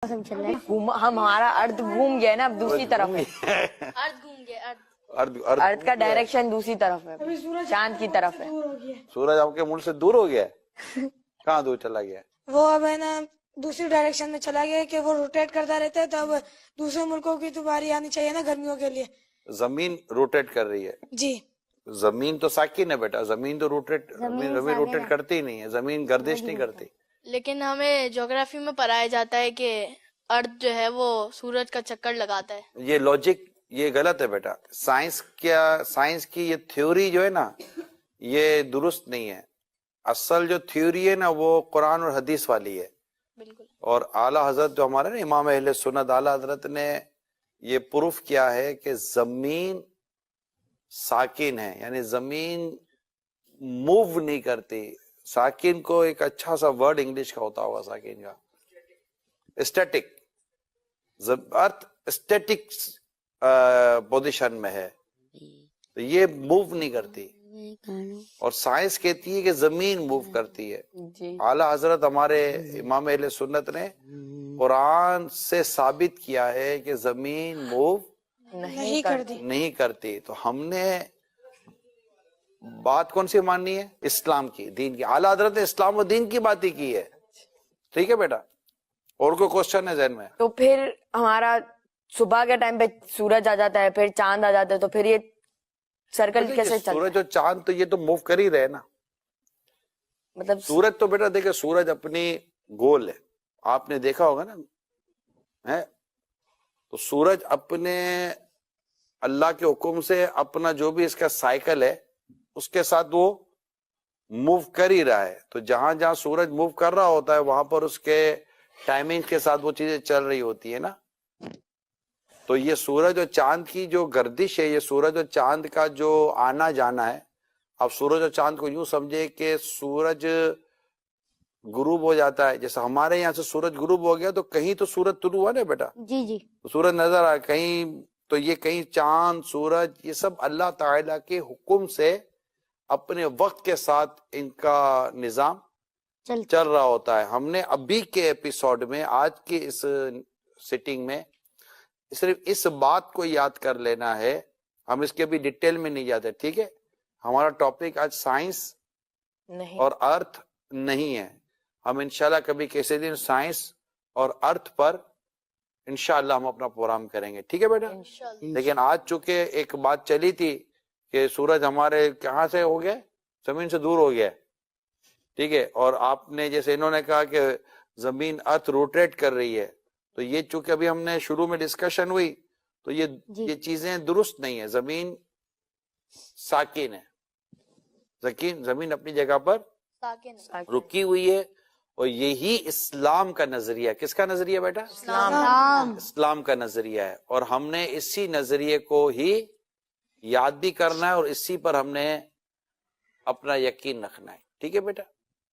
چل رہا ہے ہمارا ارتھ گھوم گیا نا، اب دوسری طرف ہے. ارتھ گھوم گیا. ارتھ کا ڈائریکشن دوسری طرف ہے، چاند کی طرف ہے. سورج آپ کے ملک سے دور ہو گیا ہے؟ کہاں دور چلا گیا ہے؟ وہ اب ہے نا دوسری ڈائریکشن میں چلا گیا کہ وہ روٹیٹ کرتا رہتا ہے، تو اب دوسرے ملکوں کی تو باری آنی چاہیے نا گرمیوں کے لیے. زمین روٹیٹ کر رہی ہے. جی زمین تو ساکن ہے بیٹا، زمین تو زمین روٹیٹ کرتی ہی نہیں ہے، زمین گردش نہیں کرتی. لیکن ہمیں جغرافی میں پڑھایا جاتا ہے کہ ارتھ جو ہے وہ سورج کا چکر لگاتا ہے. یہ لاجک یہ غلط ہے بیٹا. سائنس کی یہ تھیوری جو ہے نا یہ درست نہیں ہے. اصل جو تھیوری ہے نا وہ قرآن اور حدیث والی ہے. بالکل. اور اعلیٰ حضرت جو ہمارے نا امام اہل سنت اعلیٰ حضرت نے یہ پروف کیا ہے کہ زمین ساکن ہے، یعنی زمین موو نہیں کرتی. ساکن کو ایک اچھا سا ورڈ انگلش کا ہوتا ہوگا ساکن کا، اسٹیٹک. ارتھ اسٹیٹک پوزیشن میں ہے تو یہ موو نہیں کرتی. اور سائنس کہتی ہے کہ زمین موو کرتی ہے. اعلیٰ حضرت ہمارے امام اہل سنت نے قرآن سے ثابت کیا ہے کہ زمین موو نہیں کرتی. تو ہم نے بات کون سی ماننی ہے؟ اسلام کی، دین کی. اعلیٰ حضرت نے اسلام و دین کی بات ہی کی ہے. ٹھیک ہے بیٹا، اور کوئی کوشچن ہے ذہن میں؟ تو پھر ہمارا صبح کے ٹائم پہ سورج آ جاتا ہے، پھر چاند آ جاتا ہے، تو پھر یہ سرکل کیسے چلتا ہے؟ سورج اور چاند تو یہ تو موو کر ہی رہے نا. مطلب سورج تو بیٹا دیکھے سورج اپنی گول ہے، آپ نے دیکھا ہوگا نا. تو سورج اپنے اللہ کے حکم سے اپنا جو بھی اس کا سائیکل ہے اس کے ساتھ وہ موو کر ہی رہا ہے. تو جہاں جہاں سورج موو کر رہا ہوتا ہے وہاں پر اس کے ٹائمنگ کے ساتھ وہ چیزیں چل رہی ہوتی ہے نا. تو یہ سورج اور چاند کی جو گردش ہے، یہ سورج اور چاند کا جو آنا جانا ہے. اب سورج اور چاند کو یوں سمجھے کہ سورج غروب ہو جاتا ہے، جیسے ہمارے یہاں سے سورج غروب ہو گیا تو کہیں تو سورج طلوع ہوا نا بیٹا. جی سورج نظر آیا کہیں، تو یہ کہیں چاند سورج یہ سب اللہ تعالیٰ کے حکم سے اپنے وقت کے ساتھ ان کا نظام چل رہا ہوتا ہے. ہم نے ابھی کے ایپیسوڈ میں آج کی اس سیٹنگ میں صرف اس بات کو یاد کر لینا ہے، ہم اس کے بھی ڈیٹیل میں نہیں جاتے. ٹھیک ہے، ہمارا ٹاپک آج سائنس اور ارتھ نہیں ہے. ہم انشاءاللہ کبھی کسی دن سائنس اور ارتھ پر انشاءاللہ ہم اپنا پروگرام کریں گے. ٹھیک ہے بیٹا. لیکن آج چونکہ ایک بات چلی تھی کہ سورج ہمارے کہاں سے ہو گیا، زمین سے دور ہو گیا. ٹھیک ہے، اور آپ نے جیسے انہوں نے کہا کہ زمین ارتھ روٹیٹ کر رہی ہے، تو یہ چونکہ ابھی ہم نے شروع میں ڈسکشن ہوئی تو یہ چیزیں درست نہیں ہیں. زمین ساکن ہے، زمین اپنی جگہ پر رکی ہوئی ہے. اور یہی اسلام کا نظریہ. کس کا نظریہ بیٹا؟ اسلام کا نظریہ ہے. اور ہم نے اسی نظریے کو ہی یاد بھی کرنا ہے اور اسی پر ہم نے اپنا یقین رکھنا ہے. ٹھیک ہے بیٹا.